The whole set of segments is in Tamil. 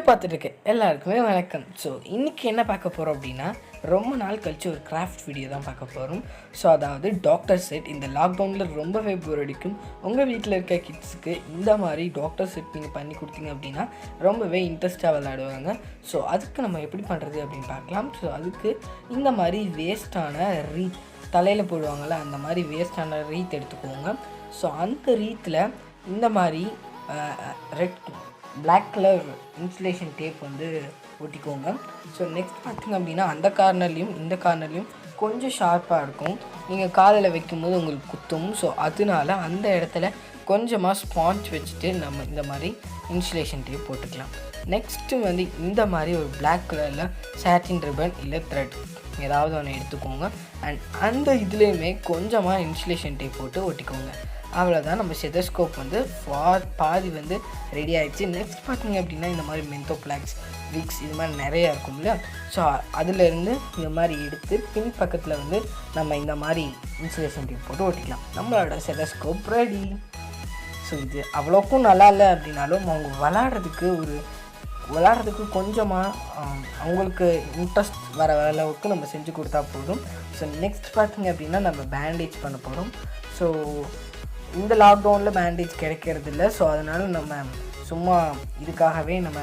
பார்த்துட்டு இருக்கேன் எல்லாருக்குமே வணக்கம். ஸோ இன்றைக்கி என்ன பார்க்க போகிறோம் அப்படின்னா, ரொம்ப நாள் கழிச்சு ஒரு கிராஃப்ட் வீடியோ தான் பார்க்க போகிறோம். ஸோ அதாவது டாக்டர் செட். இந்த லாக்டவுனில் ரொம்பவே போர் அடிக்கும். உங்கள் வீட்டில் இருக்க கிட்ஸுக்கு இந்த மாதிரி டாக்டர் செட் நீங்கள் பண்ணி கொடுத்தீங்க அப்படின்னா ரொம்பவே இன்ட்ரெஸ்ட்டாக விளையாடுவாங்க. ஸோ அதுக்கு நம்ம எப்படி பண்ணுறது அப்படின்னு பார்க்கலாம். ஸோ அதுக்கு இந்த மாதிரி வேஸ்ட்டான ரீத் தலையில் போடுவாங்கள்ல, அந்த மாதிரி வேஸ்ட்டான ரீத் எடுத்துக்கோங்க. ஸோ அந்த ரீத்தில் இந்த மாதிரி பிளாக் கலர் இன்சுலேஷன் டேப் வந்து ஒட்டிக்கோங்க. ஸோ நெக்ஸ்ட் பார்த்திங்க அப்படின்னா அந்த கார்னர்லேயும் இந்த கார்னர்லேயும் கொஞ்சம் ஷார்ப்பாக இருக்கும். நீங்கள் காலில் வைக்கும்போது உங்களுக்கு குத்தும். ஸோ அதனால அந்த இடத்துல கொஞ்சமாக ஸ்பாஞ்ச் வச்சுட்டு நம்ம இந்த மாதிரி இன்சுலேஷன் டேப் போட்டுக்கலாம். நெக்ஸ்ட்டு வந்து இந்த மாதிரி ஒரு பிளாக் கலரில் சாட்டின் ரிப்பன் இல்லை த்ரெட் ஏதாவது ஒன்று எடுத்துக்கோங்க. அண்ட் அந்த இதுலேயுமே கொஞ்சமாக இன்சுலேஷன் டேப் போட்டு ஒட்டிக்கோங்க. அவ்வளோதான், நம்ம ஸ்டெதோஸ்கோப் வந்து பாதி வந்து ரெடி ஆகிடுச்சு. நெக்ஸ்ட் பார்த்திங்க அப்படின்னா இந்த மாதிரி மென்தோ பிளாக்ஸ் விக்ஸ் இது மாதிரி நிறையா இருக்கும் இல்லையா. ஸோ அதிலேருந்து இந்த மாதிரி எடுத்து பின் பக்கத்தில் வந்து நம்ம இந்த மாதிரி இன்சுலேஷன் டேப் போட்டு ஒட்டிக்கலாம். நம்மளோட ஸ்டெதோஸ்கோப் ரெடி. ஸோ இது அவ்வளோக்கும் நல்லா இல்லை அப்படின்னாலும் அவங்க விளாட்றதுக்கு கொஞ்சமாக அவங்களுக்கு இன்ட்ரெஸ்ட் வர அளவுக்கு நம்ம செஞ்சு கொடுத்தா போதும். ஸோ நெக்ஸ்ட் பார்த்திங்க அப்படின்னா நம்ம பேண்டேஜ் பண்ண போகிறோம். ஸோ இந்த லாக்டவுனில் பேண்டேஜ் கிடைக்கிறது இல்லை. ஸோ அதனால் நம்ம சும்மா இதுக்காகவே நம்ம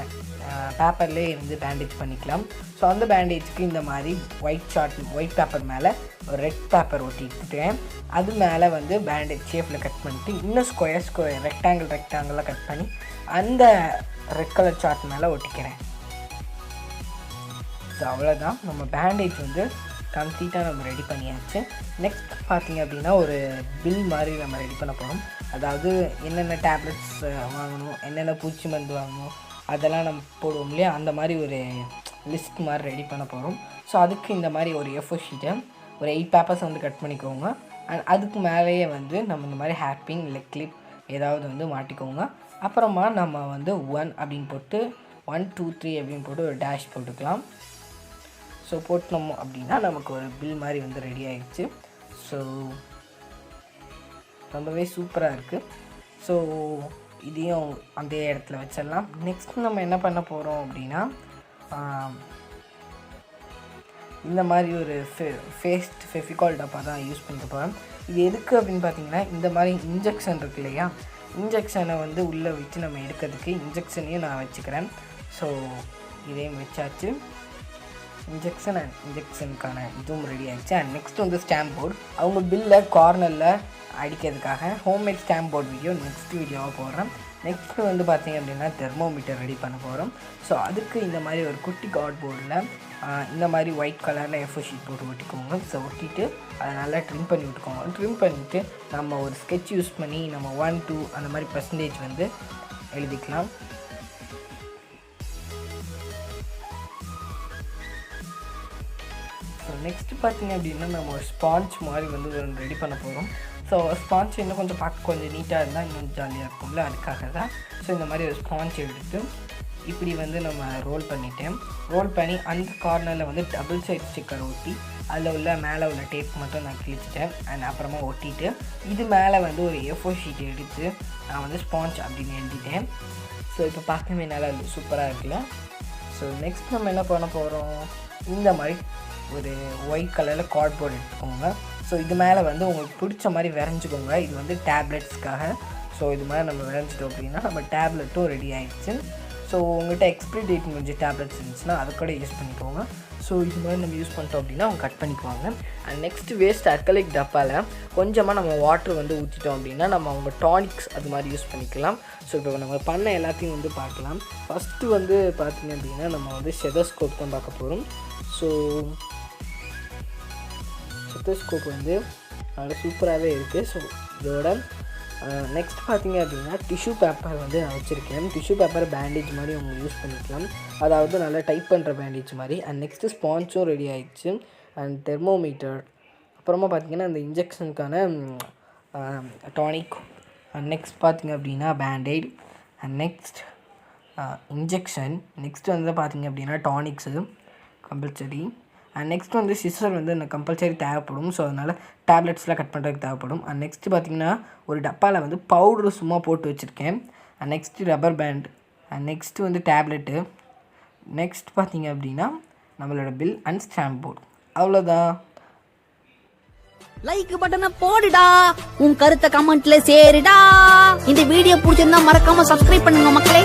பேப்பர்லேயே வந்து பேண்டேஜ் பண்ணிக்கலாம். ஸோ அந்த பேண்டேஜுக்கு இந்த மாதிரி ஒயிட் பேப்பர் மேலே ஒரு ரெட் பேப்பர் ஒட்டிட்டுட்டேன். அது மேலே வந்து பேண்டேஜ் ஷேப்பில் கட் பண்ணிவிட்டு இன்னும் ஸ்கொயர் ரெக்டாங்கிளாக கட் பண்ணி அந்த ரெட் கலர் சார்ட் மேலே ஒட்டிக்கிறேன். ஸோ அவ்வளோதான், நம்ம பேண்டேஜ் வந்து கம்ப்ளீட்டாக நம்ம ரெடி பண்ணியாச்சு. நெக்ஸ்ட் பார்த்திங்க அப்படின்னா ஒரு பில் மாதிரி நம்ம ரெடி பண்ண போகிறோம். அதாவது என்னென்ன டேப்லெட்ஸ் வாங்கணும், என்னென்ன பூச்சி மருந்து வாங்கணும் அதெல்லாம் நம்ம போடுவோம் இல்லையா, அந்த மாதிரி ஒரு லிஸ்ட் மாதிரி ரெடி பண்ண போகிறோம். ஸோ அதுக்கு இந்த மாதிரி ஒரு A4 ஷீட்டை ஒரு 8 பேப்பர்ஸ் வந்து கட் பண்ணிக்கோங்க. அண்ட் அதுக்கு மேலேயே வந்து நம்ம இந்த மாதிரி ஹேப்பிங் இல்லை கிளிப் ஏதாவது வந்து மாட்டிக்கோங்க. அப்புறமா நம்ம வந்து 1 அப்படின்னு போட்டு 1 2 3 அப்படின்னு போட்டு ஒரு டேஷ் போட்டுக்கலாம். ஸோ போட்டோம் அப்படின்னா நமக்கு ஒரு பில் மாதிரி வந்து ரெடி ஆகிடுச்சு. ஸோ ரொம்பவே சூப்பராக இருக்குது. ஸோ இதையும் அந்த இடத்துல வச்சிடலாம். நெக்ஸ்ட் நம்ம என்ன பண்ண போகிறோம் அப்படின்னா இந்த மாதிரி ஒரு ஃபெவிகால் டப்பா தான் யூஸ் பண்ணிக்க போகிறோம். இது எதுக்கு அப்படின்னு பார்த்தீங்கன்னா, இந்த மாதிரி இன்ஜெக்ஷன் இருக்கு இல்லையா, இன்ஜெக்ஷனை வந்து உள்ளே வச்சு நம்ம எடுக்கிறதுக்கு இன்ஜெக்ஷனையும் நான் வச்சுக்கிறேன். ஸோ இதையும் வச்சாச்சு. இன்ஜெக்ஷனுக்கான இதுவும் ரெடி ஆகிடுச்சு. அண்ட் நெக்ஸ்ட் வந்து ஸ்டாம்ப் போர்டு. அவங்க பில்லை கார்னரில் அடிக்கிறதுக்காக homemade stamp board video next வீடியோவாக போடுறேன். நெக்ஸ்ட்டு வந்து பார்த்திங்க அப்படின்னா தெர்மோமீட்டர் ரெடி பண்ண போகிறோம். ஸோ அதுக்கு இந்த மாதிரி ஒரு குட்டி கார்ட் போர்டில் இந்த மாதிரி ஒயிட் கலரில் A4 ஷீட் போட்டு ஒட்டிக்கோங்க. ஸோ ஒட்டிட்டு அதை நல்லா ட்ரிம் பண்ணி விட்டுக்கோங்க. ட்ரிம் பண்ணிவிட்டு நம்ம ஒரு ஸ்கெட்ச் யூஸ் பண்ணி நம்ம 1 2 அந்த மாதிரி பர்சன்டேஜ் வந்து எழுதிக்கலாம். ஸோ நெக்ஸ்ட்டு பார்த்திங்க அப்படின்னா நம்ம ஒரு ஸ்பாஞ்ச் மாதிரி வந்து ரெடி பண்ண போகிறோம். ஸோ ஸ்பாஞ்ச் இன்னும் கொஞ்சம் பார்க்க கொஞ்சம் நீட்டாக இருந்தால் இன்னும் ஜாலியாக இருக்கும்ல, அதுக்காக தான். ஸோ இந்த மாதிரி ஒரு ஸ்பாஞ்ச் எடுத்து இப்படி வந்து நம்ம ரோல் பண்ணி அந்த கார்னரில் வந்து டபுள் சைட் ஸ்டிக்கர் ஒட்டி அதில் உள்ள மேலே உள்ள டேப் மட்டும் நான் கிழிச்சிட்டேன். அண்ட் அப்புறமா ஒட்டிட்டு இது மேலே வந்து ஒரு A4 ஷீட் எடுத்து நான் வந்து ஸ்பாஞ்ச் அப்படின்னு எழுதிட்டேன். ஸோ இப்போ பார்க்கவே நல்லா சூப்பராக இருக்குல்ல. ஸோ நெக்ஸ்ட் நம்ம என்ன பண்ண போகிறோம், இந்த மாதிரி ஒரு ஒயிட் கலரில் கார்ட்போர்ட் எடுத்துக்கோங்க. ஸோ இது மேலே வந்து உங்களுக்கு பிடிச்ச மாதிரி வரைஞ்சிக்கோங்க. இது வந்து டேப்லெட்ஸ்க்காக. ஸோ இது மாதிரி நம்ம வரைஞ்சிட்டோம் அப்படின்னா நம்ம டேப்லெட்டும் ரெடி ஆகிடுச்சு. ஸோ உங்கள்கிட்ட எக்ஸ்பிரி டேட் முடிஞ்ச டேப்லெட்ஸ் இருந்துச்சுன்னா அது கூட யூஸ் பண்ணிக்கோங்க. ஸோ இது மாதிரி நம்ம யூஸ் பண்ணிட்டோம் அப்படின்னா அவங்க கட் பண்ணிக்குவாங்க. அண்ட் நெக்ஸ்ட் வேஸ்ட் அக்ரிலிக் டப்பாவில் கொஞ்சமாக நம்ம வாட்டர் வந்து ஊற்றிட்டோம் அப்படின்னா நம்ம அவங்க டானிக்ஸ் அது மாதிரி யூஸ் பண்ணிக்கலாம். ஸோ இப்போ நம்ம பண்ண எல்லாத்தையும் வந்து பார்க்கலாம். ஃபஸ்ட்டு வந்து பார்த்திங்க அப்படின்னா நம்ம வந்து ஸ்டெதோஸ்கோப் தான் பார்க்க போகிறோம். ஸோ ஸ்டெதோஸ்கோப் வந்து நல்லா சூப்பராகவே இருக்குது. ஸோ இதோட நெக்ஸ்ட் பார்த்திங்க அப்படின்னா டிஷ்யூ பேப்பர் வந்து நான் வச்சுருக்கேன். டிஷ்யூ பேப்பர் பேண்டேஜ் மாதிரி அவங்க யூஸ் பண்ணிக்கலாம், அதாவது நல்லா டைப் பண்ணுற பேண்டேஜ் மாதிரி. அண்ட் நெக்ஸ்ட்டு ஸ்பாஞ்சும் ரெடி ஆகிடுச்சு. அண்ட் தெர்மோமீட்டர், அப்புறமா பார்த்திங்கன்னா இந்த இன்ஜெக்ஷனுக்கான டானிக். அண்ட் நெக்ஸ்ட் பார்த்திங்க அப்படின்னா பேண்டேட். And next injection. நெக்ஸ்ட் வந்து பார்த்திங்க அப்படின்னா டானிக்ஸு கம்பல்சரி. அண்ட் நெக்ஸ்ட் வந்து சிசர் வந்து எனக்கு கம்பல்சரி தேவைப்படும். ஸோ அதனால் டேப்லெட்ஸ்லாம் கட் பண்ணுறதுக்கு தேவைப்படும். அண்ட் நெக்ஸ்ட்டு பார்த்திங்கன்னா ஒரு டப்பாவில் வந்து பவுட்ரு சும்மா போட்டு வச்சுருக்கேன். And next rubber band. And next வந்து டேப்லெட்டு. நெக்ஸ்ட் பார்த்தீங்க அப்படின்னா நம்மளோட பில் அண்ட் ஸ்டாம்ப் போர்டு. அவ்வளோதான். லைக் பட்டனை போடுடா, உன் கருத்தை கமெண்ட்ல சேருடா. இந்த வீடியோ பிடிச்சிருந்தா மறக்காம சப்ஸ்கிரைப் பண்ணுங்க மக்களே.